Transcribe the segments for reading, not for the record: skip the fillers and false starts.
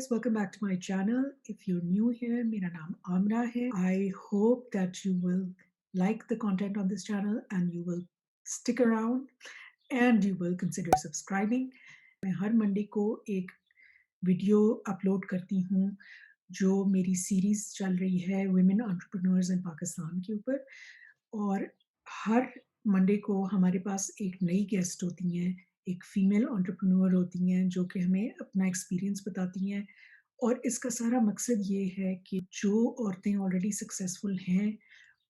guys, welcome back to my channel. If you're new here, मेरा नाम आमना है. I hope that you will like the content on this channel and you will stick around and you will consider subscribing. मैं हर Monday को एक video upload करती हूँ जो मेरी सीरीज चल रही है वुमेन एंटरप्रेन्योर्स इन पाकिस्तान के ऊपर, और हर मंडे को हमारे पास एक नई गेस्ट होती हैं, एक फीमेल एंटरप्रेन्योर होती हैं जो कि हमें अपना एक्सपीरियंस बताती हैं। और इसका सारा मकसद ये है कि जो औरतें ऑलरेडी सक्सेसफुल हैं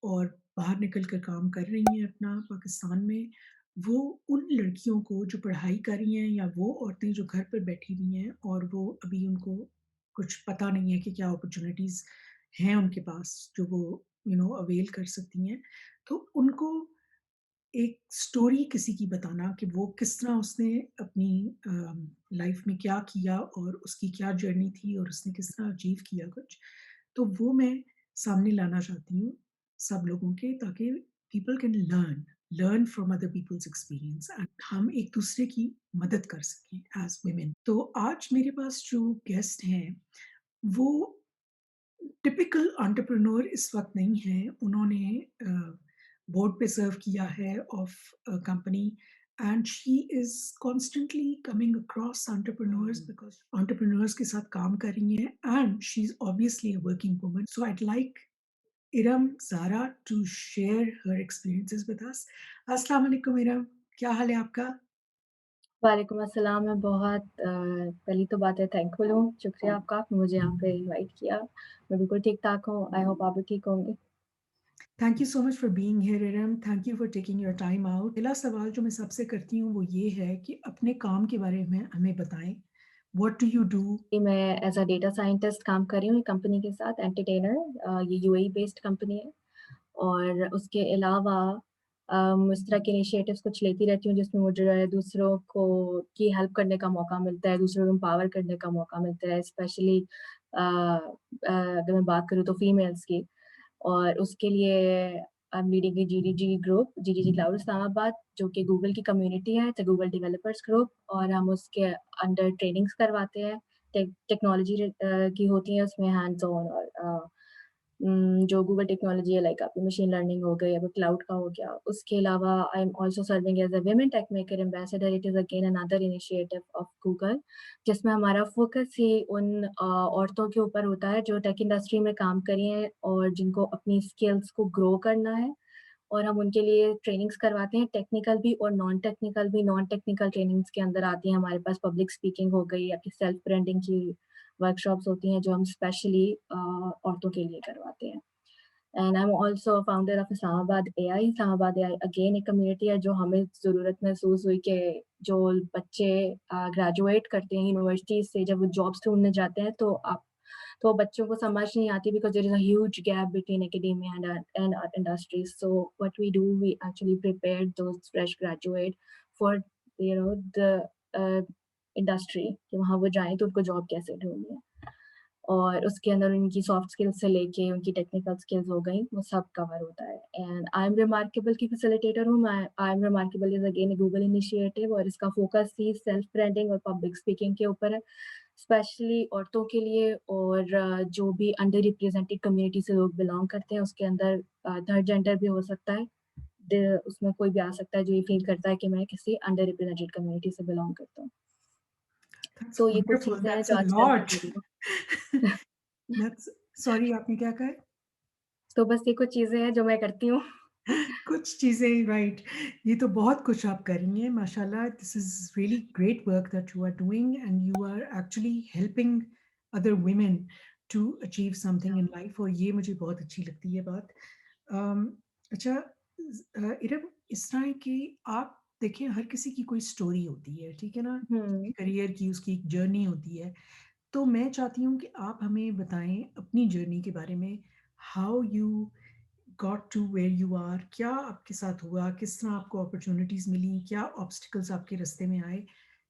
और बाहर निकल कर काम कर रही हैं अपना पाकिस्तान में, वो उन लड़कियों को जो पढ़ाई कर रही हैं या वो औरतें जो घर पर बैठी हुई हैं और वो अभी उनको कुछ पता नहीं है कि क्या अपॉर्चुनिटीज़ हैं उनके पास जो वो अवेल कर सकती हैं, तो उनको एक स्टोरी किसी की बताना कि वो किस तरह उसने अपनी लाइफ में क्या किया और उसकी क्या जर्नी थी और उसने किस तरह अचीव किया कुछ, तो वो मैं सामने लाना चाहती हूँ सब लोगों के, ताकि people can learn from other people's experience and हम एक दूसरे की मदद कर सकें एज वुमेन। तो आज मेरे पास जो गेस्ट हैं वो टिपिकल एंटरप्रेन्योर इस वक्त नहीं है। उन्होंने बोर्ड पे सर्व किया है of company and she is constantly coming across entrepreneurs because entrepreneurs के साथ काम कर रही हैं and she is obviously a working woman. So I'd like Iram Zara to share her experiences with us. Assalamu alaikum Iram, क्या हाल है आपका? वालेकुम अस्सलाम। मैं बहुत पहली तो बात है थैंकफुल हूँ, शुक्रिया आपका आपने मुझे यहाँ पे इनवाइट किया। मैं बिल्कुल ठीक-ठाक हूँ, आई होप आप भी ठीक होंगे। Thank you so much for being here Iram, thank you for taking your time out. पहला सवाल जो मैं सबसे करती हूँ वो ये है कि अपने काम के बारे में हमें बताएं। What do you do? कि मैं एज़ अ डेटा साइंटिस्ट काम कर रही हूँ कंपनी के साथ एंटरटेनर ये यूएई बेस्ड कंपनी है और उसके अलावा इस तरह के इनिशिएटिव्स कुछ लेती रहती हूँ जिसमें मुझे जो है दूसरों को की हेल्प करने का मौका मिलता है, दूसरों को एम्पावर करने का मौका मिलता है, स्पेशली अगर मैं बात करूँ तो फीमेल्स की। और उसके लिए I am leading a GDG group, GDG cloud Islamabad, जो कि गूगल की कम्युनिटी है, द गूगल डेवलपर्स ग्रुप, और हम उसके अंडर ट्रेनिंग्स करवाते हैं। टेक्नोलॉजी की होती है उसमें हैंड्स ऑन, और जो गूगल टेक्नोलॉजी है लाइक आपकी मशीन लर्निंग हो गई या फिर क्लाउड का हो गया। उसके अलावा I am also serving as a women tech maker ambassador. It is again another initiative of Google, जिसमें हमारा फ़ोकस ही उन औरतों के ऊपर होता है जो टेक इंडस्ट्री में काम कर रही हैं और जिनको अपनी स्किल्स को ग्रो करना है। और हम उनके लिए ट्रेनिंग्स करवाते हैं, टेक्निकल भी और नॉन टेक्निकल भी। नॉन टेक्निकल ट्रेनिंग्स के अंदर आती हैं हमारे पास पब्लिक स्पीकिंग हो गई, आपकी सेल्फ ब्रांडिंग की वर्कशॉप्स होती हैं जो हम स्पेशली औरतों के लिए करवाते हैं। And I am also founder of Islamabad AI. Islamabad AI again एक कम्युनिटी है जो हमें ज़रूरत महसूस हुई कि जो बच्चे ग्रेजुएट करते हैं यूनिवर्सिटी से, जब वो जॉब्स ढूँढने जाते हैं तो बच्चों को समझ नहीं आती because there is a huge gap between academia and industries. So what we do, we actually prepare those fresh graduate for the industry, कि वहाँ वो जाएँ तो उनको जॉब कैसे ढूँढनी है। और उसके अंदर उनकी सॉफ्ट स्किल्स से लेके उनकी टेक्निकल स्किल्स हो गई, वो सब कवर होता है। एंड आई एम रिमार्केबल की फैसिलिटेटर हूँ मैं। I am remarkable is again A Google initiative और इसका फोकस ही सेल्फ ब्रांडिंग और पब्लिक स्पीकिंग के ऊपर है, स्पेशली औरतों के लिए। और जो भी अंडर रिप्रेजेंटेड कम्युनिटी से लोग बिलॉन्ग करते हैं, उसके अंदर थर्ड जेंडर भी हो सकता है। उसमें कोई भी आ सकता है जो ये फील करता है कि मैं किसी अंडर रिप्रेजेंटेड कम्युनिटी से बिलॉन्ग करता हूँ। दैट्स तो ये कुछ वंडरफुल, चीज़ें हैं दैट्स जो अ आजकल मैं लॉट। कर रही हूँ। दैट्स सॉरी, आपने क्या कहा? तो बस ये कुछ चीज़ें हैं जो मैं करती हूँ। कुछ चीज़ें, राइट। ये तो बहुत कुछ आप कर रही हैं माशाल्लाह। This is really great work that you are doing and you are actually helping other women to achieve something in life, और ये मुझे बहुत अच्छी लगती है बात। अम, अच्छा, इरम, इस तरह है कि आप देखिए हर किसी की कोई स्टोरी होती है, ठीक है ना? हुँ। करियर की उसकी एक जर्नी होती है। तो मैं चाहती हूँ कि आप हमें बताएँ अपनी जर्नी के बारे में। How you got to where you are, क्या आपके साथ हुआ, किस तरह आपको अपॉर्चुनिटीज़ मिली, क्या ऑब्स्टिकल्स आपके रास्ते में आए,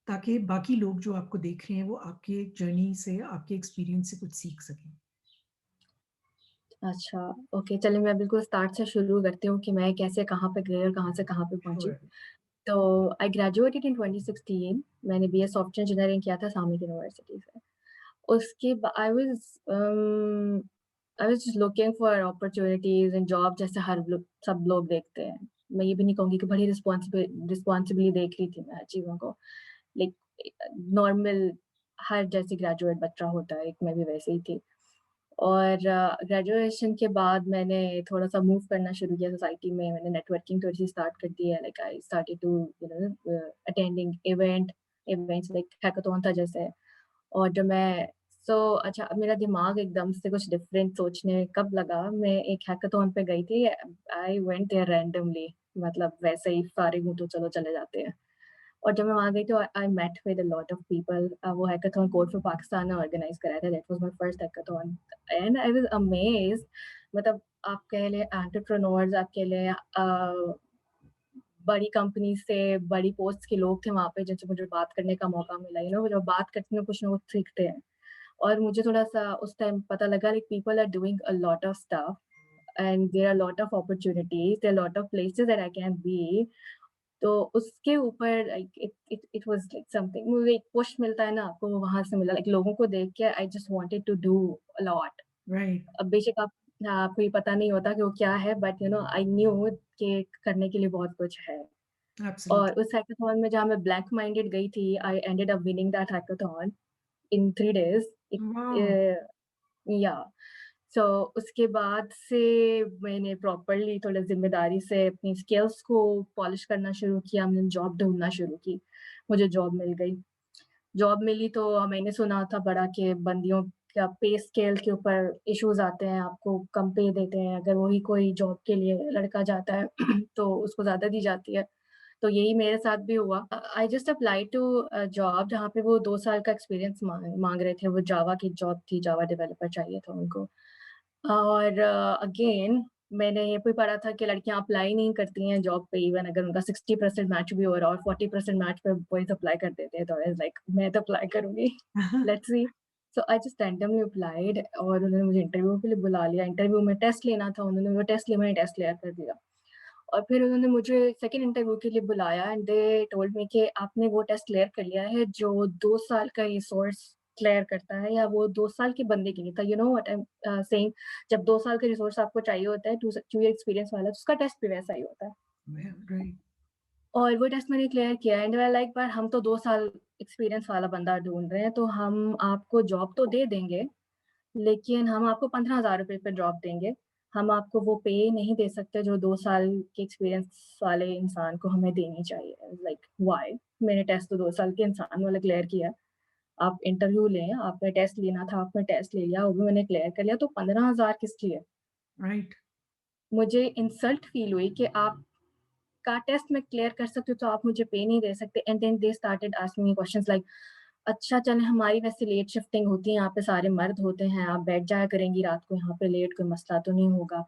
ताकि बाकी लोग जो आपको देख रहे हैं वो आपके जर्नी से, आपके एक्सपीरियंस से कुछ सीख सकें। अच्छा, ओके, चलिए मैं बिल्कुल स्टार्ट से शुरू करती हूँ कि मैं कैसे कहाँ पे गई और कहाँ से कहाँ पे पहुँची। श्योर। तो आई ग्रेजुएटेड इन 2016। मैंने बीए सॉफ्टवेयर इंजीनियरिंग किया था सामरिक यूनिवर्सिटी से। उसके बा I was just looking for opportunities in job जैसे हर लोग सब लोग देखते हैं। मैं ये भी नहीं कहूँगी कि बड़ी रिस्पॉन्सिबली देख रही थी मैं चीज़ों को। लाइक नॉर्मल हर जैसे ग्रेजुएट बच्चा होता है, एक मैं भी वैसे ही थी। और ग्रेजुएशन के बाद मैंने थोड़ा-सा मूव करना शुरू किया सोसाइटी में, मैंने नेटवर्किंग थोड़ी-सी स्टार्ट कर दी है, like I started to attending events like hackathon था जैसे। और जब मैं सो अच्छा अब मेरा दिमाग एकदम से कुछ डिफरेंट सोचने कब लगा, मैं एक हैकाथॉन पे गई थी, आई वेंट देयर रैंडमली मतलब वैसे ही फारिग हूँ तो चलो चले जाते हैं। और जब मैं वहाँ गई तो I met with a lot of people वो हैकाथॉन कोड फॉर पाकिस्तान ने ऑर्गेनाइज़ कराया था, that was my first hackathon and I was amazed मतलब आप कह लें एंटरप्रेन्योर्स आप कह लें बड़ी कंपनी से, बड़ी पोस्ट के लोग थे वहाँ पे जिनसे मुझे बात करने का मौका मिला, जब बात करते हैं कुछ ना कुछ सीखते हैं। और मुझे थोड़ा-सा उस टाइम पता लगा like people are doing a lot of stuff and there are lot of opportunities, there are lot of places that I can be. तो उसके ऊपर like it was like something मुझे एक पुश मिलता है ना आपको वो वहाँ से मिला लाइक लोगों को देख के I just wanted to do a lot. Right, अब बेशक आप हाँ, आपको ये पता नहीं होता कि वो क्या है बट आई न्यू कि करने के लिए बहुत कुछ है। और एब्सोल्युटली। उस हैकाथॉन में जहाँ मैं ब्लैक माइंडेड गई थी, I ended up winning that hackathon in 3 days. Wow! या सो उसके बाद से मैंने प्रॉपर्ली थोड़ा ज़िम्मेदारी से अपनी स्किल्स को पॉलिश करना शुरू किया, मैंने जॉब ढूँढना शुरू की। मुझे जॉब मिल गई। जॉब मिली तो मैंने सुना था बड़ा कि बंदियों का पे स्केल के ऊपर इश्यूज़ आते हैं, आपको कम पे देते हैं। अगर वही कोई जॉब के लिए लड़का जाता है तो उसको ज़्यादा दी जाती है। तो यही मेरे साथ भी हुआ। I just applied to a job जहाँ पे वो 2 साल का एक्सपीरियंस माँग माँग रहे थे। वो जावा की जॉब थी, जावा डेवलपर चाहिए था उनको। और अगेन मैंने ये भी पढ़ा था कि लड़कियाँ अप्लाई नहीं करती हैं जॉब पे इवन अगर उनका 60% मैच भी हो रहा है और 40% मैच पे बॉयज़ अप्लाई कर देते हैं। तो आई वाज़ लाइक मैं तो अप्लाई करूँगी, let's see. So I just randomly applied और उन्होंने मुझे इंटरव्यू के लिए बुला लिया। इंटरव्यू में टेस्ट लेना था, उन्होंने वो टेस्ट लिया, मैंने टेस्ट क्लियर कर दिया। और फिर उन्होंने मुझे सेकंड इंटरव्यू के लिए बुलाया एंड दे टोल्ड मी कि आपने वो टेस्ट क्लियर कर लिया है जो 2 साल का रिसोर्स क्लियर करता है या वो 2 साल के बंदे के लिए था। You know what I am saying जब 2 साल का रिसोर्स आपको चाहिए होता है, 2 ईयर एक्सपीरियंस वाला, तो उसका टेस्ट भी वैसा ही होता है। राइट, और वो टेस्ट मैंने क्लियर किया एंड दे वर लाइक पर हम तो 2 साल एक्सपीरियंस वाला बंदा ढूँढ रहे हैं, तो हम आपको जॉब तो दे देंगे लेकिन हम आपको ₹15,000 पे जॉब देंगे। हम आपको वो पे नहीं दे सकते जो 2 साल के एक्सपीरियंस वाले इंसान को हमें देनी चाहिए। I was like why? मैंने टेस्ट तो 2 साल के इंसान वाला क्लियर किया। आप इंटरव्यू लें, आपने टेस्ट लेना था, आपने टेस्ट ले लिया, वो भी मैंने क्लियर कर लिया, तो 15,000 किस लिए? राइट, मुझे इंसल्ट फ़ील हुई कि आपका टेस्ट मैं क्लियर कर सकती हूँ, तो आप मुझे पे नहीं दे सकते and then they started asking me questions like अच्छा चलें हमारी वैसे लेट शिफ्टिंग होती है, यहाँ पे सारे मर्द होते हैं, आप बैठ जाया करेंगी रात को यहाँ पे लेट, कोई मसला तो नहीं होगा।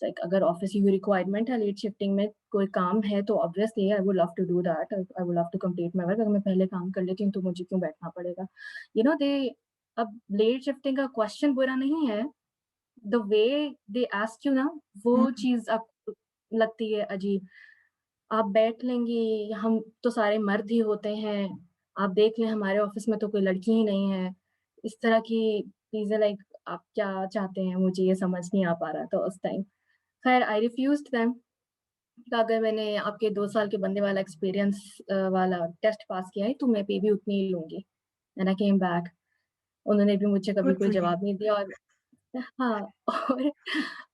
लाइक अगर ऑफ़िस की कोई रिक्वायरमेंट है लेट शिफ्टिंग में, कोई काम है तो obviously I would love to do that, I would love to complete my work अगर मैं पहले काम कर लेती हूँ तो मुझे क्यों बैठना पड़ेगा? यू नो दे अब लेट शिफ्टिंग का क्वेश्चन बुरा नहीं है, the way they ask you ना, वो हुँ, चीज़ आपको लगती है अजीब। आप बैठ लेंगी, हम तो सारे मर्द ही होते हैं, आप देख लें हमारे ऑफ़िस में तो कोई लड़की ही नहीं है। इस तरह की चीज़ें लाइक आप क्या चाहते हैं मुझे ये समझ नहीं आ पा रहा था उस टाइम। ख़ैर आई रिफ्यूज़्ड देम तो अगर मैंने आपके 2 साल के बंदे वाला एक्सपीरियंस वाला टेस्ट पास किया है तो मैं पे भी उतनी ही लूँगी। एंड आई केम बैक उन्होंने भी मुझे कभी गुड कोई फॉर यू। जवाब नहीं दिया और हाँ,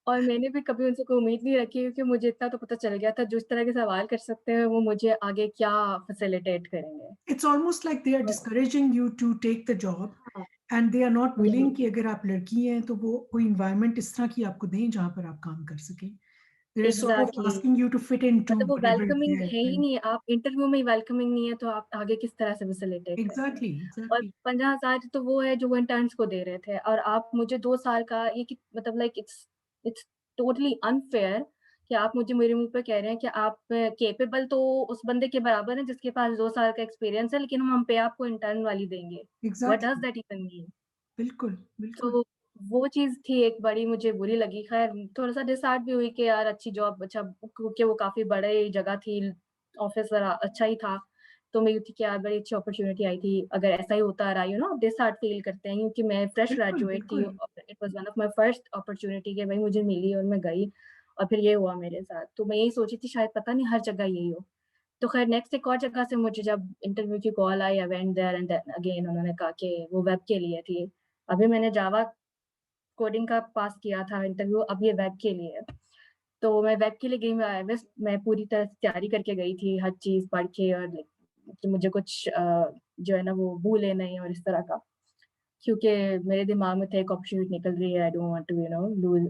और मैंने भी कभी उनसे कोई उम्मीद नहीं रखी क्योंकि मुझे इतना तो पता चल गया था जो इस तरह के सवाल कर सकते हैं वो मुझे आगे क्या फैसिलिटेट करेंगे। It's almost like they are too discouraging you to take the job हाँ, एंड दे आर नॉट यही विलिंग कि अगर आप लड़की हैं तो वो कोई एनवायरनमेंट इस तरह की आपको दें जहाँ पर आप काम कर सकें। They are sort of exactly asking you to fit into मतलब वो व्हाटएवर इज़ वेलकमिंग देयर, है ही राइट? नहीं, आप इंटरव्यू में ही वेलकमिंग नहीं है तो आप आगे किस तरह से फैसिलिटेट करेंगे? एग्ज़ैक्टली, और एग्ज़ैक्टली। 50,000 तो वो है जो वो इंटर्न्स को दे रहे थे और आप मुझे 2 साल का ये कि मतलब लाइक इट्स टोटली अनफेयर कि आप मुझे मेरे मुँह पे कह रहे हैं कि आप कैपेबल तो उस बंदे के बराबर हैं जिसके पास 2 साल का एक्सपीरियंस है लेकिन हम पे आपको इंटर्न वाली देंगे। What does exactly, that even mean? बिल्कुल, बिल्कुल। तो वो चीज़ थी एक बड़ी मुझे बुरी लगी। ख़ैर थोड़ा-सा डिसहार्ट भी हुई कि यार अच्छी जॉब अच्छा क्योंकि वो काफ़ी बड़ी जगह थी, ऑफ़िस ज़रा अच्छा ही था। तो मेरी थी कि यार बड़ी अच्छी अपॉर्चुनिटी आई थी, अगर ऐसा ही होता रहा डिसहार्ट फील करते हैं क्योंकि मैं फ्रेश बिल्कुल, ग्रेजुएट थी बिल्कुल। और it was one of my first opportunity कि भाई मुझे मिली और मैं गई और फिर ये हुआ मेरे साथ। तो मैं यही सोची थी शायद पता नहीं हर जगह यही हो। तो ख़ैर नेक्स्ट एक और जगह से मुझे जब इंटरव्यू की कॉल आई, I went there and then again उन्होंने कहा कि वो वेब के लिए थी। अभी मैंने जावा कोडिंग का पास किया था इंटरव्यू, अब ये वेब के लिए है। तो मैं वेब के लिए गई, मैं पूरी तरह से तैयारी करके गई थी, हर चीज़ पढ़ के और लाइक कि मुझे कुछ जो है ना वो भूले नहीं और इस तरह का। क्योंकि मेरे दिमाग में था एक अपॉर्च्युनिटी निकल रही है, I don't want to lose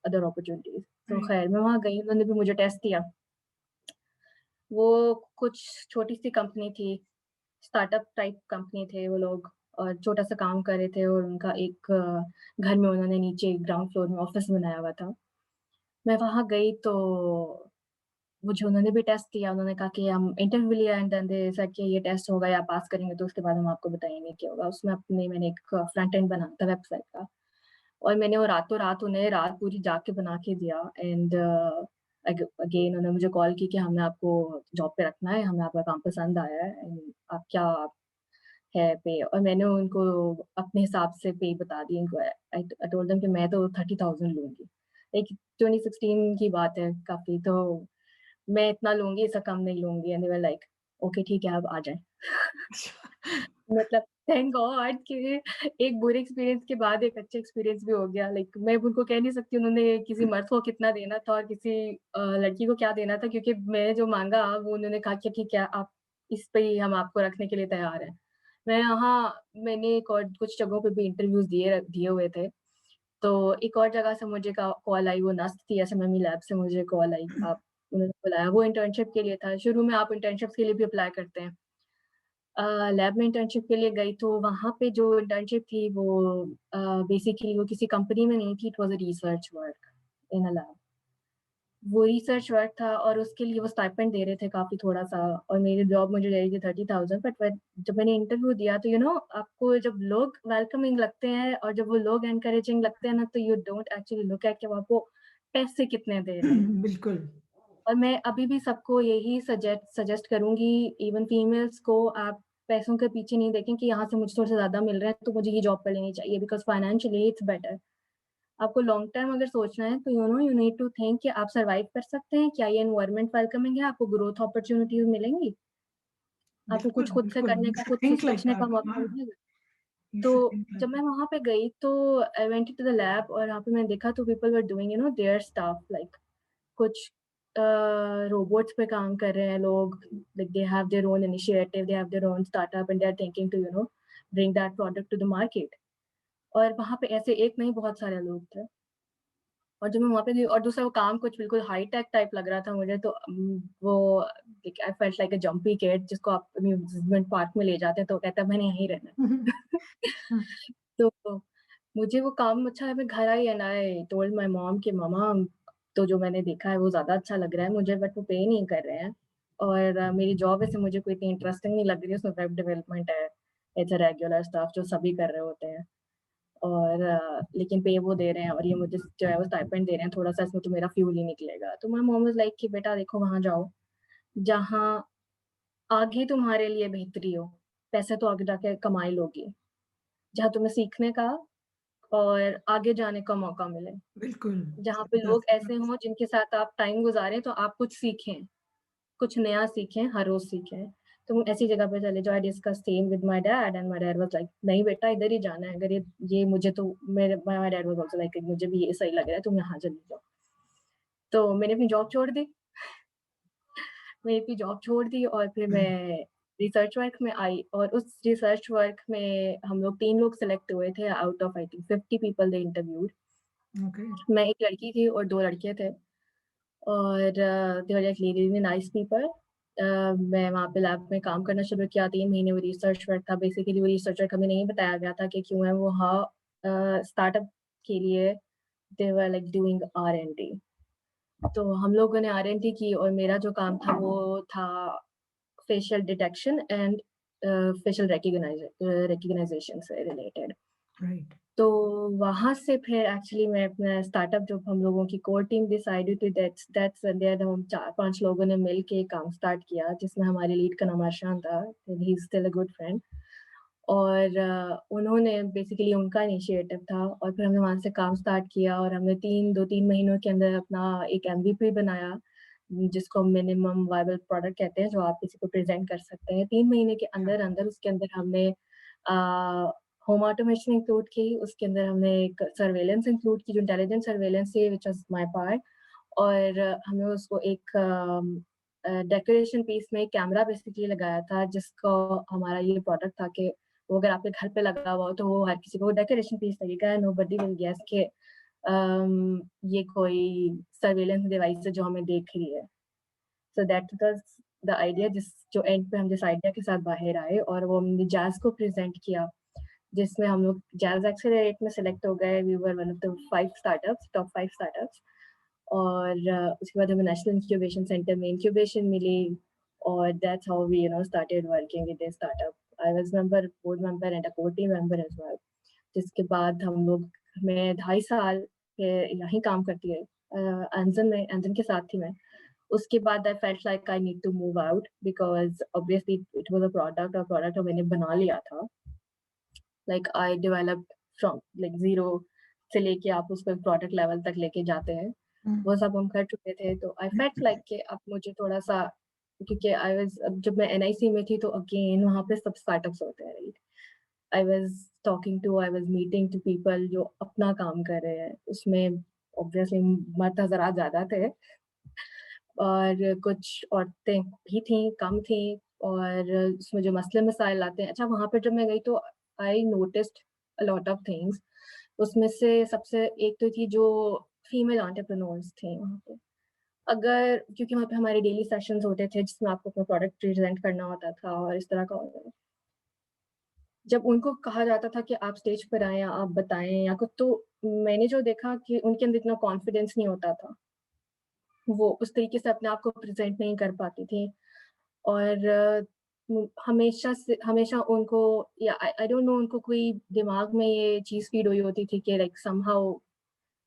other opportunities. तो राइट। ख़ैर मैं वहाँ गई, उन्होंने भी मुझे टेस्ट दिया। वो कुछ छोटी-सी कंपनी थी, स्टार्टअप टाइप कंपनी थे वो लोग और छोटा-सा काम कर रहे थे और उनका एक घर में उन्होंने नीचे ग्राउंड फ्लोर में ऑफ़िस बनाया हुआ था। मैं वहाँ गई तो मुझे उन्होंने भी टेस्ट दिया, उन्होंने कहा कि हम इंटरव्यू लिया एंड देन दे सेड कि ये टेस्ट होगा या पास करेंगे तो उसके बाद हम आपको बताएँगे क्या होगा। उसमें मैंने एक फ्रंट एंड बनाना था वेबसाइट का और मैंने वो रातों-रात उन्हें रात पूरी जाग के बना के दिया एंड अगेन उन्होंने मुझे कॉल की कि हमने आपको जॉब पे रखना है, हमें आपका काम पसंद आया है एंड आप क्या है पे और मैंने उनको अपने हिसाब से पे बता दी उनको। आई टोल्ड देम कि मैं तो 30,000 लूँगी। लाइक 2016 की बात है काफ़ी, तो मैं इतना लूँगी, इससे कम नहीं लूँगी and they were like okay ठीक है, आप आ जाएँ। मतलब थैंक गॉड कि एक बुरे एक्सपीरियंस के बाद एक अच्छा एक्सपीरियंस भी हो गया। लाइक मैं अब उनको कह नहीं सकती उन्होंने किसी मर्द को कितना देना था और किसी लड़की को क्या देना था क्योंकि मैंने जो माँगा वो उन्होंने कहा कि ठीक है, आप इस पे ही हम आपको रखने के लिए तैयार हैं। मैंने एक और कुछ जगहों पे भी इंटरव्यूज़ दिए हुए थे। तो एक और जगह से मुझे का कॉल आई, वो नस्ट थी एसएमएमई लैब से मुझे कॉल आई। आप उन्होंने बुलाया, वो इंटर्नशिप के लिए था। शुरू में आप इंटर्नशिप्स के लिए भी अप्लाई करते हैं। लैब में इंटर्नशिप के लिए गई तो वहाँ पे जो इंटर्नशिप थी वो बेसिकली वो किसी कंपनी में नहीं थी, it was a research work in a lab. वो रिसर्च वर्क था और उसके लिए वो स्टाइपेंड दे रहे थे काफ़ी थोड़ा-सा और मेरी जॉब मुझे दे रही थी 30,000 बट जब मैंने इंटरव्यू दिया तो आपको जब लोग वेलकमिंग लगते हैं और जब वो लोग एनकरेजिंग लगते हैं ना तो you don't actually look at कि वो आपको पैसे कितने दे रहे हैं। बिल्कुल। और मैं अभी भी सबको यही सजेस्ट करूँगी, इवन फीमेल्स को, आप पैसों के पीछे नहीं देखें कि यहाँ से मुझे थोड़ा-सा ज़्यादा मिल रहा है तो मुझे ये जॉब कर लेनी चाहिए बिकॉज़ फाइनेंशियली इट्स बेटर। आपको लॉन्ग टर्म अगर सोचना है तो यू नीड टू थिंक कि आप सर्वाइव कर सकते हैं, क्या ये एनवायरनमेंट वेलकमिंग है, आपको ग्रोथ अपॉर्च्युनिटीज़ मिलेंगी, आपको बिल्कुल, कुछ खुद से बिल्कुल। करने यू का, शुड खुद से थिंक लाइक सोचने का दैट। मौका हाँ, मिलेगा। यू तो शुड थिंक लाइक जब मैं दैट। वहाँ पे गई तो I went to the lab और वहाँ पे मैंने देखा तो people were doing their stuff like कुछ रोबोट्स पे काम कर रहे हैं लोग, like they have their own initiative, they have their own startup and they are thinking to bring that product to the market. और वहाँ पे ऐसे एक नहीं बहुत सारे लोग थे। और जब मैं वहाँ पे गई और दूसरा वो काम कुछ बिल्कुल हाई-टेक टाइप लग रहा था मुझे तो वो like I felt like a jumpy kid जिसको आप अम्यूज़मेंट पार्क में ले जाते हैं तो वो कहता है मैंने यहीं रहना है। तो मुझे वो काम अच्छा है, मैं घर I and I told my mom कि मम्मा तो जो मैंने देखा है वो ज़्यादा अच्छा लग रहा है मुझे बट वो पे नहीं कर रहे हैं और मेरी जॉब वैसे मुझे कोई इतनी इंटरेस्टिंग नहीं लग रही है, उसमें वेब डेवलपमेंट है, इट्स अ रेगुलर स्टफ जो सभी कर रहे होते हैं। और लेकिन पे वो दे रहे हैं और ये मुझे जो है वो स्टाइपेंड दे रहे हैं, थोड़ा-सा इसमें तो मेरा फ्यूल ही निकलेगा। तो माय मॉम वाज़ लाइक कि बेटा देखो वहाँ जाओ, जहाँ आगे तुम्हारे लिए बेहतरी हो, पैसे तो आगे जाके कमा ही लोगी। जहाँ तुम्हें सीखने का और आगे जाने का मौका मिले। बिल्कुल, जहाँ पे लोग ज़बरदस्त, ऐसे हों जिनके साथ आप टाइम गुज़ारें तो आप कुछ सीखें, कुछ नया सीखें, हर रोज़ सीखें। तुम ऐसी जगह पे चले जाओ। I discussed same with my dad and my dad was like नहीं बेटा इधर ही जाना है, अगर ये मुझे तो मेरे my dad was also like मुझे भी ये सही लग रहा है, तुम यहाँ चली जाओ। तो मैंने अपनी जॉब छोड़ दी। मैंने अपनी जॉब छोड़ दी और फिर राइट, मैं रिसर्च वर्क में आई और उस रिसर्च वर्क में हम लोग 3 लोग सेलेक्ट हुए थे out of I think 50 people they interviewed. Okay, मैं एक लड़की थी और 2 लड़के थे और they were like really nice people. मैं वहाँ पे लैब में काम करना शुरू किया, 3 महीने वो रिसर्च वर्क था। बेसिकली वो रिसर्च वर्क हमें नहीं बताया गया था कि क्यों है वो स्टार्टअप के लिए दे वर लाइक डूइंग आर-एन-डी। तो हम लोगों ने आर-एन-डी की और मेरा जो काम था वो था facial detection and facial recognisation से रिलेटेड। राइट, तो वहाँ से फिर एक्चुअली मैं अपना स्टार्टअप जब हम लोगों की core team decided to that's when there हम 4-5 लोगों ने मिल के काम स्टार्ट किया, जिसमें हमारे लीड का नाम अर्शान था, and he is still a good friend. और उन्होंने बेसिकली उनका इनिशिएटिव था और फिर हमने वहाँ से काम स्टार्ट किया और हमने 2-3 महीनों के अंदर अपना एक एमवीपी बनाया, जिसको हम मिनिमम वायबल प्रोडक्ट कहते हैं, जो आप किसी को प्रेज़ेंट कर सकते हैं। 3 महीने के या अंदर-अंदर उसके अंदर हमने होम ऑटोमेशन इंक्लूड की, उसके अंदर हमने एक सर्वेलेंस इंक्लूड की, जो इंटेलिजेंट सर्वेलेंस थी, व्हिच वाज़ माय पार्ट। और हमने उसको एक डेकोरेशन पीस में कैमरा बेसिकली लगाया था, जिसको हमारा ये प्रोडक्ट था कि वो अगर आपके घर पे लगा हुआ हो, तो वो हर किसी को डेकोरेशन पीस लगेगा, नोबडी विल गेस कि ये कोई सर्वेलेंस डिवाइस है जो हमें देख रही है। So that was the idea, जो एंड पे हम जिस आइडिया के साथ बाहर आए और वो हमने जैज़ को प्रेज़ेंट किया, जिसमें हम लोग जैज़ एक्सेलरेट में सेलेक्ट हो गए। We were one of the 5 startups, top 5 startups. और उसके बाद हमें नेशनल इंक्यूबेशन सेंटर में इंक्यूबेशन मिली और that's how we started working with this startup. I was board member and a core team member as well. जिसके बाद हम लोग मैं 2.5 साल यहीं काम करती रही। एंजन के साथ थी मैं। उसके बाद I felt like I need to move out because obviously it was a product और प्रोडक्ट मैंने बना लिया था। Like I developed from like zero से लेके आप उसको एक प्रोडक्ट लेवल तक लेके जाते हैं। हुँ, वो सब हम कर चुके थे, तो आई फेल्ट लाइक कि अब मुझे थोड़ा-सा, क्योंकि आई वाज़ अब जब मैं एनआईसी में थी तो अगेन वहाँ पे सब स्टार्टअप्स होते हैं, right? I was meeting to people जो अपना काम कर रहे हैं। उसमें ऑब्वियसली मर्द हज़ारात ज़्यादा थे और कुछ औरतें भी थीं, कम थीं और उसमें जो मसले-मसाइल आते हैं, अच्छा वहाँ पे जब मैं गई तो I noticed a lot of things. उसमें से सबसे एक तो थी जो फीमेल एंटरप्रेन्योर्स थी वहाँ पे। अगर क्योंकि वहाँ पे हमारे डेली सेशंस होते थे जिसमें आपको अपना प्रोडक्ट प्रेज़ेंट करना होता था और इस तरह का होता था। जब उनको कहा जाता था कि आप स्टेज पर आएँ, आप बताएँ या कुछ, तो मैंने जो देखा कि उनके अंदर इतना कॉन्फिडेंस नहीं होता था। वो उस तरीके से अपने आप को प्रेज़ेंट नहीं कर पाती थी और हमेशा उनको या आई डोंट नो उनको कोई दिमाग में ये चीज़ फ़ीड हुई होती थी कि like somehow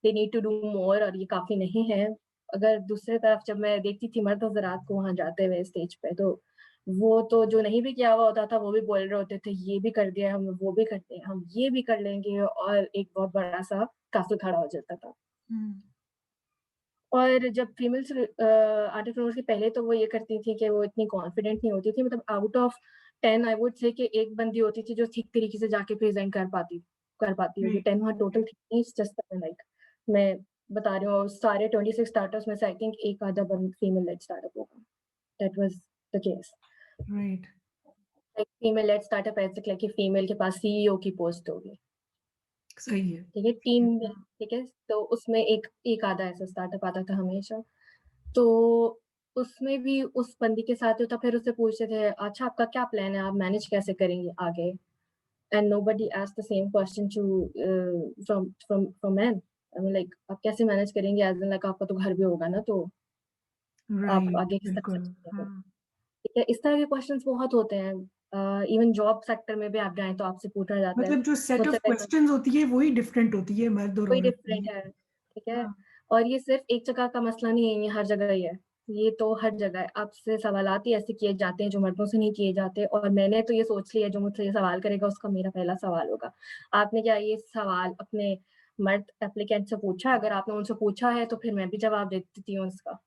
they need to do more और ये काफ़ी नहीं है। अगर दूसरी तरफ जब मैं देखती थी मर्द हज़रात को वहाँ जाते हुए स्टेज पे, तो वो तो जो नहीं भी किया हुआ होता था, वो भी बोल रहे होते थे, ये भी कर दिया हमने, वो भी करते हैं, हम ये भी कर लेंगे और एक बहुत बड़ा-सा काफ़ी खड़ा हो जाता था। हुँ, और जब फीमेल्स एंटरप्रेन्योर्स के पहले तो वो ये करती थी कि वो इतनी कॉन्फिडेंट नहीं होती थी, मतलब out of 10 I would say कि 1 बंदी होती थी जो ठीक तरीके से जाके प्रेज़ेंट कर पाती होगी। राइट, 10 वहाँ टोटल राइट, थी, इट्स जस्ट लाइक मैं बता रही हूँ सारे 26 स्टार्टर्स में से आई थिंक एक आधा बंद फीमेल लेड स्टार्टअप होगा। That was the case. Right, like female led startup ऐसे लाइक कि फीमेल के पास सीईओ की पोस्ट होगी। सही है, ठीक है, सही टीम है। में, हाँ, ठीक है? तो उसमें एक एक आधा ऐसा स्टार्टअप आता था हमेशा। तो उसमें भी उस बंदी के साथ होता, फिर उससे पूछते थे, "अच्छा आपका क्या प्लान है? आप मैनेज कैसे करेंगी आगे?" And nobody asked the same question to from men. I mean like आप कैसे मैनेज करेंगे एज़ इन लाइक आपका तो घर भी होगा ना, तो आप राइट, आगे किस तरह से बिल्कुल, चलेंगे? हाँ। ठीक है, इस तरह के क्वेश्चन्स बहुत होते हैं। इवन जॉब सेक्टर में भी आप जाएँ तो आपसे पूछा जाता है। मतलब जो सेट मुझसे ऑफ पहले क्वेश्चंस होती है, वही डिफरेंट होती है मर्द और कोई औरत के डिफरेंट लिए। है, ठीक है? हाँ, और ये सिर्फ़ एक जगह का मसला नहीं है, ये हर जगह ही है। ये तो हर जगह है। आपसे सवालात ही ऐसे किए जाते हैं जो मर्दों से नहीं किए जाते और मैंने तो ये सोच लिया जो मुझसे ये सवाल करेगा उसका मेरा पहला सवाल होगा। आपने क्या ये सवाल अपने मर्द एप्लीकेंट से पूछा? अगर आपने उनसे पूछा है तो फिर मैं भी जवाब दे देती हूँ उसका।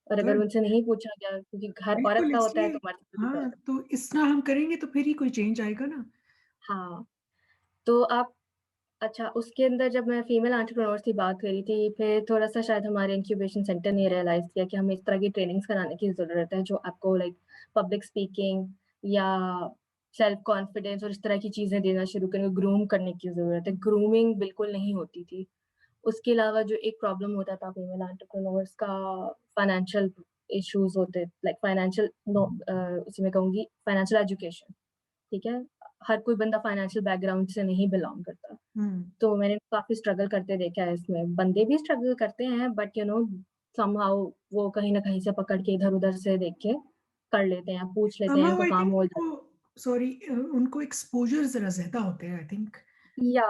और अगर गुड, उनसे नहीं पूछा गया क्योंकि हर औरत बिल्कुल का होता है इसलिए तो मर्द का भी हाँ, होता है। तो इस तरह हम करेंगे तो फिर ही कोई चेंज आएगा ना। हाँ, तो आप अच्छा, उसके अंदर जब मैं फीमेल एंटरप्रेन्योर्स की बात करी थी, फिर थोड़ा-सा शायद हमारे इंक्यूबेशन सेंटर ने रियलाइज़ किया कि हमें इस तरह की ट्रेनिंग्स कराने की ज़रूरत है, जो आपको लाइक पब्लिक स्पीकिंग या सेल्फ कॉन्फिडेंस और इस तरह की चीज़ें देना शुरू करें, ग्रूम करने की ज़रूरत है। ग्रूमिंग बिल्कुल नहीं होती थी। उसके अलावा जो एक प्रॉब्लम होता था फीमेल एंटरप्रेन्योर्स का, फाइनेंशियल इश्यूज़ होते लाइक उसी में कहूँगी फाइनेंशियल एजुकेशन, ठीक है? हर कोई बंदा फाइनेंशियल बैकग्राउंड से नहीं बिलॉन्ग करता। हुँ, तो मैंने काफ़ी स्ट्रगल करते देखा है इसमें। बंदे भी स्ट्रगल करते हैं बट समहाउ वो कहीं न कहीं से पकड़ के इधर-उधर से देख के कर लेते हैं, पूछ लेते हैं, समहाउ उनका आई काम थिंक हो उनको जाता सॉरी उनको एक्सपोज़र ज़रा ज़्यादा होते हैं आई थिंक। या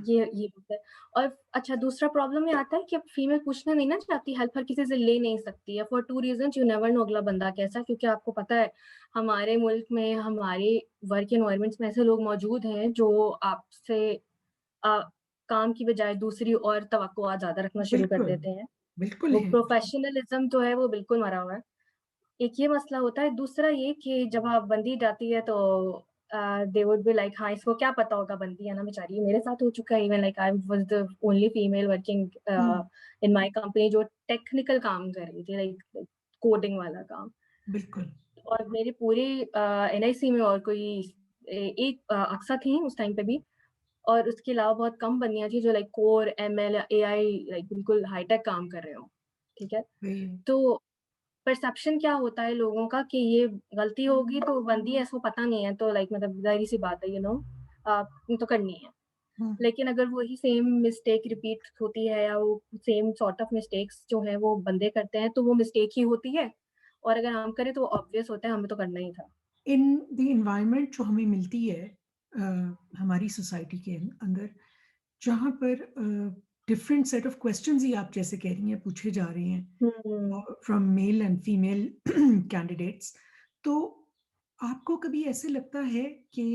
ये बात है। और अच्छा, दूसरा प्रॉब्लम ये आता है कि अब फीमेल पूछना नहीं ना चाहती हेल्प, हर किसी से ले नहीं सकती है for 2 reasons, you never know अगला बंदा कैसा है, क्योंकि आपको पता है हमारे मुल्क में, हमारे वर्क एनवायरनमेंट्स में ऐसे लोग मौजूद हैं जो आपसे अ, काम की बजाय दूसरी और तवक्कुआत ज़्यादा रखना शुरू कर बिल्कुल, देते हैं। बिल्कुल वो है। प्रोफ़ेशनलिज़्म जो है वो बिल्कुल मरा हुआ है। एक ये मसला होता है, दूसरा ये कि जब आप बंदी जाती है तो दे वुड बी लाइक, हाँ, इसको क्या पता होगा, बंदी है ना बेचारी। मेरे साथ हो चुका है, even like I was the only female working hmm, in my company जो टेक्निकल काम कर रही थी, लाइक कोडिंग वाला काम। बिल्कुल। और मेरी पूरी एनआईसी में और कोई एक अक्सा थी उस टाइम पे भी, और उसके अलावा बहुत कम बंदियाँ थी जो लाइक कोर, एमएल या एआई लाइक बिल्कुल हाईटेक काम कर रहे हों, ठीक है? वही। तो परसेप्शन क्या होता है लोगों का कि ये गलती होगी तो बंदी है, इसको पता नहीं है, तो लाइक मतलब ज़ाहिर-सी बात है, आपने तो करनी है। हुँ। लेकिन अगर वही सेम मिस्टेक रिपीट होती है या वो सेम सॉर्ट ऑफ मिस्टेक्स जो हैं वो बंदे करते हैं, तो वो मिस्टेक ही होती है, और अगर हम करें तो ऑब्वियस होता है हमें तो करना ही था। इन द एनवायरनमेंट जो हमें मिलती है अ, हमारी सोसाइटी के अंदर, जहाँ पर डिफरेंट सेट ऑफ क्वेश्चंस ही आप जैसे कह रही हैं पूछे जा रहे हुँ, हैं from male and female candidates, तो आपको कभी ऐसे लगता है कि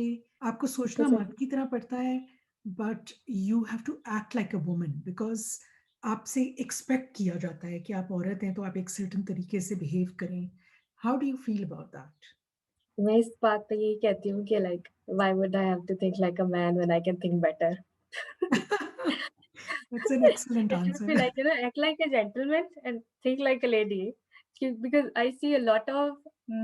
आपको बिल्कुल सोचना सही। मर्द की तरह पड़ता है, but you have to act like a woman because आपसे एक्सपेक्ट किया जाता है कि आप औरत हैं तो आप एक सर्टेन तरीके से बिहेव करें। How do you feel about that? मैं इस बात पे यही कहती हूँ कि like why would I have to think like a man when I can think better? That's an excellent It should be answer. like, act like a gentleman and think like a lady. Because I see a lot of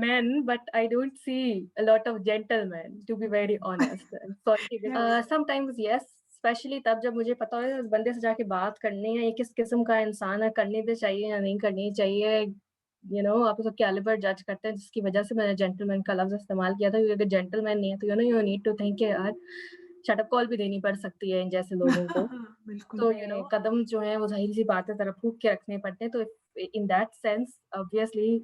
men, but I don't see a lot of gentlemen, to be very honest. I'm sorry. Yeah. Sometimes yes, specially तब जब मुझे पता हो उस बंदे से जाके बात करनी है, ये किस किस्म का इंसान है, करनी तो चाहिए या नहीं करनी चाहिए, आप उसका कैलिबर जज करते हैं, जिसकी वजह से मैंने जेंटलमैन का लफ्ज़ इस्तेमाल किया था, क्योंकि अगर जेंटलमैन नहीं है तो यू नीड टू थिंक कि यार शट अप कॉल भी देनी पड़ सकती है इन जैसे लोगों को। बिल्कुल। तो कदम जो है वो ज़ाहिर-सी बात है ज़रा फूँक के रखने पड़ते हैं। तो इन दैट सेंस ऑब्वियसली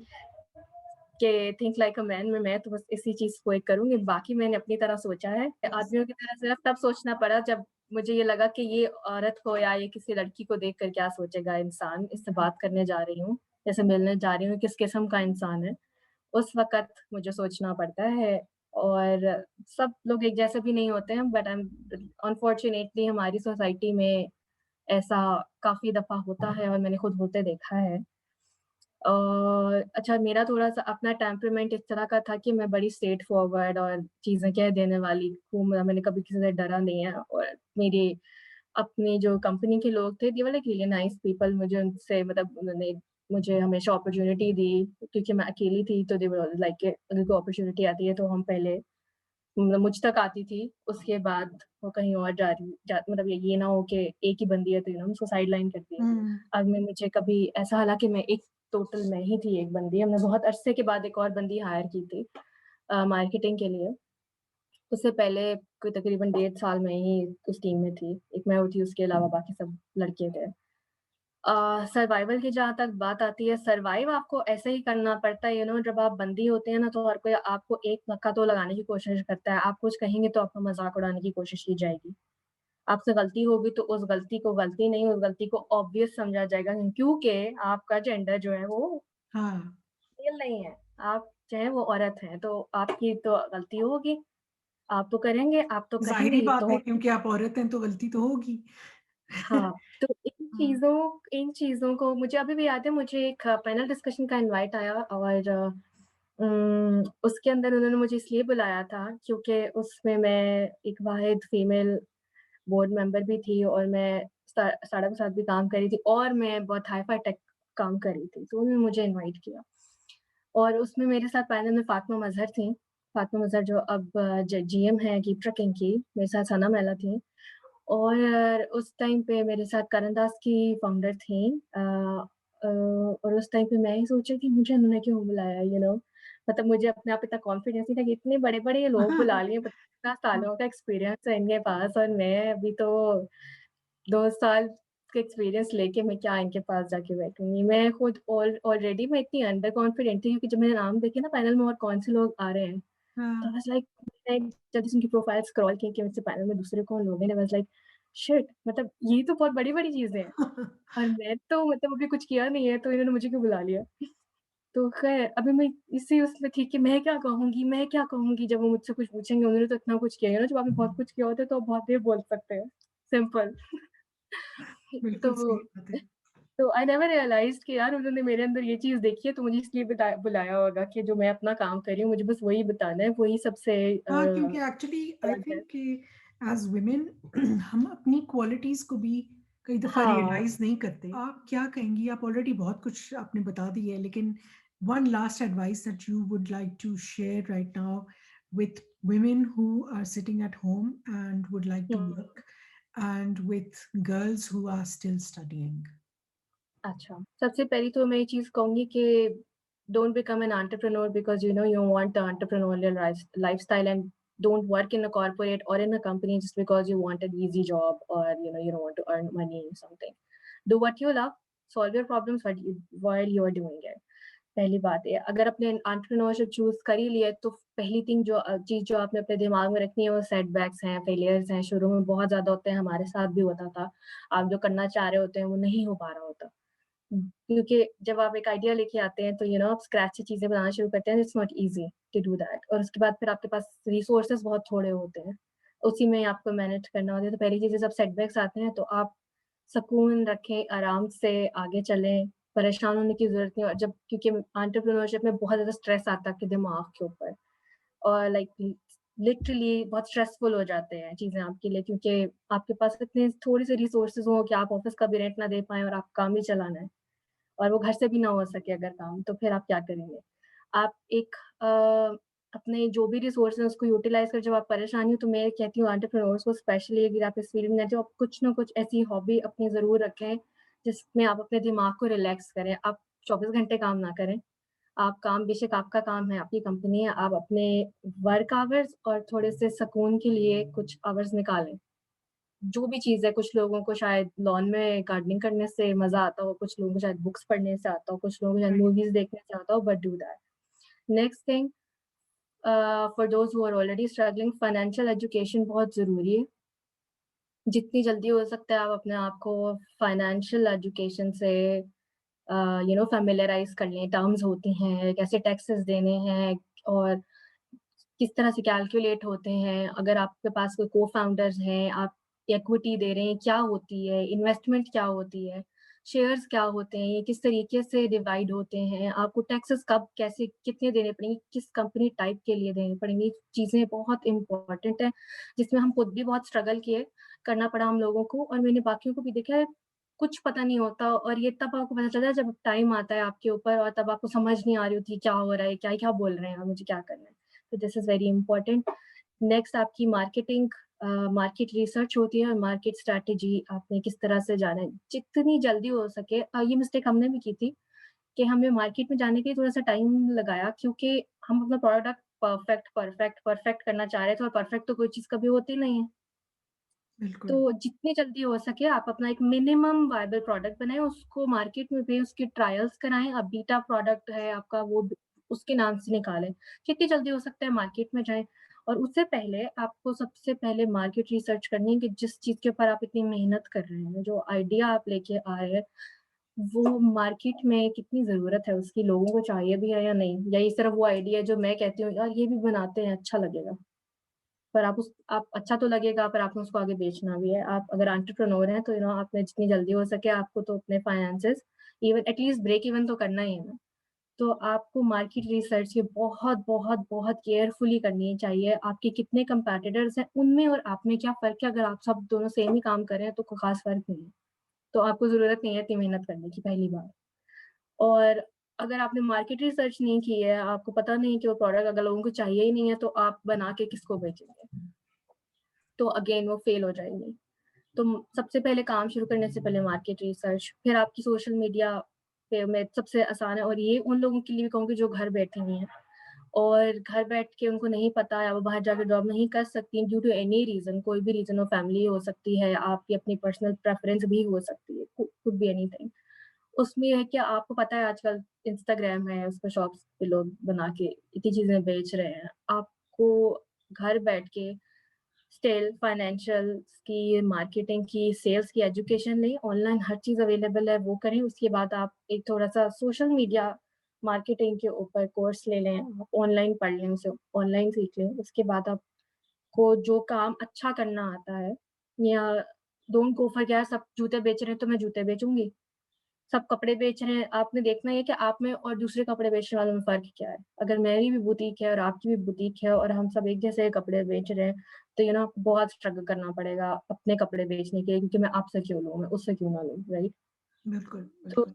कि थिंक लाइक अ मैन में मैं तो बस इसी चीज़ को एक करूँगी। बाकी मैंने अपनी तरह सोचा है। आदमियों की तरह सिर्फ़ तब सोचना पड़ा जब मुझे ये लगा कि ये औरत को या ये किसी लड़की को देखकर क्या सोचेगा इंसान, इससे बात करने जा रही हूँ, जैसे मिलने जा रही हूँ, किस किस्म का इंसान है। उस वक़्त मुझे सोचना पड़ता है, और सब लोग एक जैसे भी नहीं होते हैं, बट अनफॉर्च्यूनेटली हमारी सोसाइटी में ऐसा काफ़ी दफ़ा होता है और मैंने खुद होते देखा है। अच्छा, मेरा थोड़ा-सा अपना टेम्परामेंट इस तरह का था कि मैं बड़ी स्ट्रेट फॉरवर्ड और चीज़ें कह देने वाली हूँ, मैंने कभी किसी से डरा नहीं है, और मेरे अपने जो कंपनी के लोग थे, they were like really nice people. मुझे उनसे मतलब उन्होंने मुझे हमेशा अपॉर्च्युनिटी दी, क्योंकि मैं अकेली थी, तो दे वर लाइक कि अगर कोई अपॉर्च्युनिटी आती है तो हम पहले मतलब मुझ तक आती थी, उसके बाद वो कहीं और जा रही जा मतलब ये ना हो कि एक ही बंदी है तो उसको साइड लाइन कर दिया। हुँ। अब मैं मुझे कभी ऐसा, हालाँकि मैं ही थी एक बंदी, हमने बहुत अरसे के बाद एक और बंदी हायर की थी मार्केटिंग के लिए। उससे पहले कोई तकरीबन 1.5 साल मैं ही उस टीम में थी। एक मैं थी, उसके अलावा बाकी सब लड़के थे। सर्वाइवल की जहाँ तक बात आती है, सर्वाइव आपको ऐसे ही करना पड़ता है, जब आप बंदी होते हैं ना तो हर कोई आपको एक धक्का तो लगाने की कोशिश करता है। आप कुछ कहेंगे तो आपका मज़ाक उड़ाने की कोशिश की जाएगी। आपसे गलती होगी तो उस गलती को गलती नहीं, उस गलती को ऑब्वियस समझा जाएगा, क्योंकि आपका जेंडर जो है वो हाँ, मेल नहीं है। आप जो है वो औरत हैं, तो आपकी तो गलती होगी। आप तो करेंगे, आप तो कहेंगे, ज़ाहिर-ही ये बात तो है होना क्योंकि आप औरत हैं तो गलती तो होगी। हाँ, तो हाँ। इन चीज़ों को मुझे अभी भी याद है, मुझे एक पैनल डिस्कशन का इनवाइट आया, और उसके अंदर उन्होंने मुझे इसलिए बुलाया था क्योंकि उसमें मैं एक वाहिद फीमेल बोर्ड मेंबर भी थी, और मैं स्टार्टअप के साथ भी काम कर रही थी, और मैं बहुत हाई-फाई टेक काम कर रही थी, तो उन्होंने मुझे इनवाइट किया। और उसमें मेरे साथ पैनल में फ़ातिमा मज़हर थी। फ़ातिमा मज़हर जो अब ज जीएम हैं कीप ट्रकिंग की, मेरे साथ सना महिला थी। और उस टाइम पे मेरे साथ करण दास की फाउंडर थी। और उस टाइम पे मैं ही सोच रही थी मुझे इन्होंने क्यों बुलाया, मतलब मुझे अपने आप इतना कॉन्फिडेंस नहीं था कि इतने बड़े-बड़े लोग बुला लिए, पता कितना सालों का एक्सपीरियंस है इनके पास, और मैं अभी तो 2 साल का एक्सपीरियंस लेके मैं क्या इनके पास जाके बैठूँगी। मैं खुद ऑलरेडी मैं इतनी अंडर कॉन्फिडेंट थी, क्योंकि जब मैंने नाम देखे ना पैनल में और कौन से लोग आ रहे हैं, तो हाँ, आई वाज़ लाइक मैं जब से उनकी प्रोफाइल स्क्रॉल की कि मुझसे पैनल में दूसरे कौन लोग हैं, आई वाज़ लाइक शिट, मतलब ये तो बहुत बड़ी-बड़ी चीज़ें हैं और मैं तो मतलब अभी कुछ किया नहीं है, तो इन्होंने मुझे क्यों बुला लिया? तो ख़ैर अभी मैं इसी उसमें थी कि मैं क्या कहूँगी जब वो मुझसे कुछ पूछेंगे, उन्होंने तो इतना कुछ किया है ना, जब आपने बहुत कुछ किया होता है तो आप बहुत देर बोल सकते हैं, सिंपल। बिल्कुल तो सही बात है। तो आई नेवर रियलाइज़्ड कि यार उन्होंने मेरे अंदर ये चीज़ देखी है, तो मुझे इसलिए बुलाया होगा कि जो मैं अपना काम कर रही हूँ, मुझे बस वही बताना है, वही सबसे हाँ, क्योंकि एक्चुअली आई अलग है। थिंक कि एज़ वुमेन हम अपनी क्वालिटीज़ को भी कई दफ़ा हाँ, रियलाइज़ नहीं करते। आप क्या कहेंगी? आप ऑलरेडी बहुत कुछ आपने बता दी है, लेकिन one last advice that you would like to share right now with women who are sitting at home and would like to hmm, work, and with girls who are still studying? अच्छा। सबसे पहली तो मैं ये चीज़ कहूँगी कि don't become an entrepreneur because you want the entrepreneurial lifestyle and don't work in a corporate or in a company just because you want an easy job or you don't want to earn money or something. Do what you love, solve your problems while you are doing it. पहली बात है, अगर आपने entrepreneurship choose कर ही लिया है, तो पहली चीज़ जो आपने अपने दिमाग में रखनी है, वो सेटबैक्स हैं, फेलियर्स हैं, शुरू में बहुत ज़्यादा होते हैं, हमारे साथ भी होता था। आप जो करना चाह रहे होते हैं, वो नहीं हो पा रहा होता। क्योंकि जब आप एक आइडिया लेके आते हैं, तो आप स्क्रैच से चीज़ें बनाना शुरू करते हैं, it's not easy to do that और उसके बाद फिर आपके पास रिसोर्सेज़ बहुत थोड़े होते हैं। उसी में आपको मैनेज करना होता है, तो पहली चीज़ है जब सेटबैक्स आते हैं, तो आप सुकून रखें, आराम से आगे चलें, परेशान होने की ज़रूरत नहीं है और जब क्योंकि एंटरप्रेन्योरशिप में बहुत ज़्यादा स्ट्रेस आता है आपके दिमाग के ऊपर और लाइक लिटरली बहुत स्ट्रेसफुल हो जाते हैं चीज़ें आपके लिए क्योंकि आपके पास इतने थोड़े-से रिसोर्सेज़ हों कि आप ऑफ़िस का भी रेंट ना दे पाएँ और आप काम ही चलाना है। और वो घर से भी ना हो सके अगर काम, तो फिर आप क्या करेंगे? आप एक अपने जो भी रिसोर्स है उसको यूटिलाइज़ कर जब आप परेशान हो तो मैं कहती हूँ एंटरप्रेन्योर्स को स्पेशली अगर आप इस फील्ड में हैं तो आप कुछ ना कुछ ऐसी हॉबी अपनी ज़रूर रखें, जिसमें आप अपने दिमाग को रिलैक्स करें। आप 24 घंटे काम ना करें। आप काम बेशक आपका काम है, आपकी कंपनी है, आप अपने वर्क आवर्स और थोड़े से सुकून के लिए कुछ आवर्स निकालें। जो भी चीज़ है, कुछ लोगों को शायद लॉन में गार्डनिंग करने से मज़ा आता हो, कुछ लोगों को शायद बुक्स पढ़ने से आता हो, कुछ लोगों को शायद राइट, मूवीज़ देखने से आता हो, but do that. Next thing for those who are already struggling financial education बहुत ज़रूरी है। जितनी जल्दी हो सकता है आप अपने आप को फाइनेंशियल एजुकेशन से फ़ैमिलियराइज़ कर लें, टर्म्स होती हैं, कैसे टैक्सेस देने हैं और किस तरह से कैलकुलेट होते हैं, अगर आपके पास कोई को-फाउंडर्स हैं, आप इक्विटी दे रहे हैं, क्या होती है, इन्वेस्टमेंट क्या होती है, शेयर्स क्या होते हैं, ये किस तरीके से डिवाइड होते हैं, आपको टैक्सेस कब, कैसे, कितने देने पड़ेंगे, किस कंपनी टाइप के लिए देने पड़ेंगे, ये चीज़ें बहुत इम्पोर्टेंट हैं, जिसमें हम खुद भी बहुत स्ट्रगल किए, करना पड़ा हम लोगों को और मैंने बाकियों को भी देखा है, कुछ पता नहीं होता और ये तब आपको पता चलता है जब टाइम आता है आपके ऊपर और तब आपको समझ नहीं आ रही होती, क्या हो रहा है, क्या-क्या बोल रहे हैं और मुझे क्या करना है। तो this is very important. Next आपकी मार्केट रिसर्च होती है और मार्केट स्ट्रैटेजी आपने किस तरह से जाना है। जितनी जल्दी हो सके ये मिस्टेक हमने भी की थी कि हमने मार्केट में जाने के लिए थोड़ा-सा टाइम लगाया क्योंकि हम अपना प्रोडक्ट परफेक्ट करना चाह रहे थे और परफेक्ट तो कोई चीज़ कभी होती नहीं है। तो बिल्कुल। जितनी जल्दी हो सके आप अपना एक मिनिमम वायबल प्रोडक्ट बनाएँ, उसको मार्केट में भें, उसके ट्रायल्स कराएँ, अब बीटा प्रोडक्ट है आपका वो ब उसके नाम से निकालें। जितनी जल्दी हो सकता है मार्केट में जाएँ और उससे पहले आपको सबसे पहले मार्केट रिसर्च करनी है कि जिस चीज़ के ऊपर आप इतनी मेहनत कर रहे हैं, जो आइडिया आप लेके आ रहे हैं, वो मार्केट में कितनी ज़रूरत है उसकी, लोगों को चाहिए भी है या नहीं? या ये सिर्फ़ वो आइडिया है जो मैं कहती हूँ, यार ये भी बनाते हैं, अच्छा लगेगा। पर आप अच्छा तो लगेगा पर आपने उसको आगे बेचना भी है। आप अगर एंटरप्रेन्योर हैं तो आपने जितनी जल्दी हो सके आपको तो अपने finances even at least break even तो करना ही है ना। तो आपको मार्केट रिसर्च ये बहुत केयरफुली करनी चाहिए। आपके कितने कंपैटिटर्स हैं, उनमें और आप में क्या फ़र्क है? अगर आप सब दोनों सेम ही काम कर रहे हैं तो कोई ख़ास फ़र्क नहीं है। तो आपको ज़रूरत नहीं है इतनी मेहनत करने की पहली बात। और अगर आपने मार्केट रिसर्च नहीं की है, आपको पता नहीं कि वो प्रोडक्ट अगर लोगों को चाहिए ही नहीं है तो आप बना के किसको बेचेंगे? तो अगेन वो फेल हो जाएँगी। तो सबसे पहले काम शुरू करने से पहले मार्केट रिसर्च, फिर आपकी सोशल मीडिया पे में सबसे आसान है और ये उन लोगों के लिए भी कहूँगी जो घर बैठे हुए हैं और घर बैठ के उनको नहीं पता या वो बाहर जाके जॉब नहीं कर सकती ड्यू टू एनी रीज़न, कोई भी रीज़न हो, फैमिली हो सकती है, आपकी अपनी पर्सनल प्रेफ़रेंस भी हो सकती है, कुड बी एनीथिंग। उसमें ये है कि आपको पता है आजकल इंस्टाग्राम है, उसपे शॉप्स पे लोग बना के इतनी चीज़ें बेच रहे हैं। आपको घर बैठ के स्टिल फाइनेंशियल्स की, मार्केटिंग की, सेल्स की एजुकेशन लें, ऑनलाइन हर चीज़ अवेलेबल है वो करें। उसके बाद आप एक थोड़ा-सा सोशल मीडिया मार्केटिंग के ऊपर कोर्स ले लें, आप ऑनलाइन पढ़ लें उसे, ऑनलाइन सीख लें। उसके बाद आपको जो काम अच्छा करना आता है, या डोंट गो फॉर क्या सब जूते बेच रहे हैं तो मैं जूते बेचूँगी। सब कपड़े बेच रहे हैं, आपने देखना है कि आप में और दूसरे कपड़े बेचने वालों में फ़र्क क्या है? अगर मेरी भी बुटीक है और आपकी भी बुटीक है और हम सब एक जैसे कपड़े बेच रहे हैं, तो बहुत स्ट्रगल करना पड़ेगा अपने कपड़े बेचने के लिए, क्योंकि मैं आपसे क्यों लूँ? मैं उससे क्यों ना लूँ, राइट? बिल्कुल, तो बिल्कुल।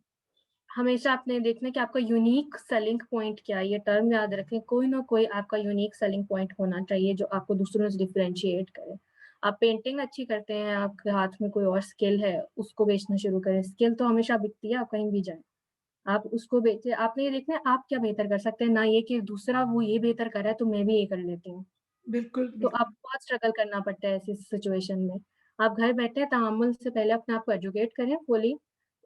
हमेशा आपने देखना है कि आपका यूनिक सेलिंग पॉइंट क्या है, ये टर्म याद रखें, कोई ना कोई आपका यूनिक सेलिंग पॉइंट होना चाहिए जो आपको दूसरों से डिफरेंशिएट करे। आप पेंटिंग अच्छी करते हैं, आपके हाथ में कोई और स्किल है, उसको बेचना शुरू करें। स्किल तो हमेशा बिकती है, आप कहीं भी जाएँ। आप उसको बेचे, आपने ये देखना है आप क्या बेहतर कर सकते हैं, ना ये कि दूसरा वो ये बेहतर कर रहा है तो मैं भी ये कर लेती हूँ। बिल्कुल, तो बिल्कुल। आपको बहुत स्ट्रगल करना पड़ता है ऐसी सिचुएशन में। आप घर बैठे तहम्मुल से पहले अपने आप को एजुकेट करें फुली,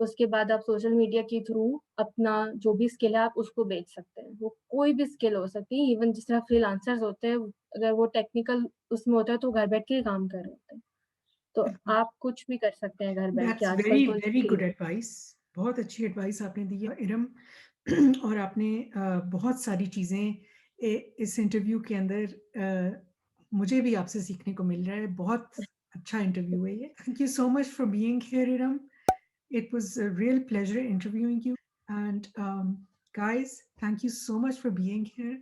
उसके बाद आप सोशल मीडिया के थ्रू अपना जो भी स्किल है आप उसको बेच सकते हैं। वो कोई भी स्किल हो सकती है, इवन जिस तरह फ्रीलांसर्स होते हैं, अगर वो टेक्निकल उसमें होता है तो घर बैठ के ही काम कर रहे होते हैं। तो बिल्कुल। आप कुछ भी कर सकते हैं घर बैठ के दैट्स आजकल वेरी, तो वेरी गुड फ्री। एडवाइस। बहुत अच्छी एडवाइस आपने दी है इरम। और आपने बहुत सारी चीज़ें इस इंटरव्यू के अंदर मुझे भी आपसे सीखने को मिल रहा है। बहुत अच्छा इंटरव्यू है ये। Thank you so much for being here Iram. It was a real pleasure interviewing you. And guys, thank you so much for being here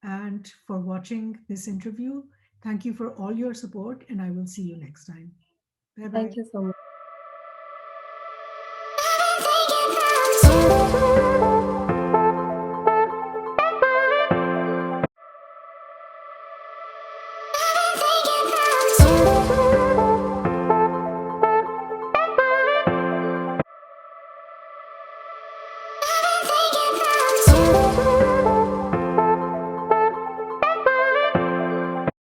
and for watching this interview. Thank you for all your support, and I will see you next time. Bye bye. Thank you so much.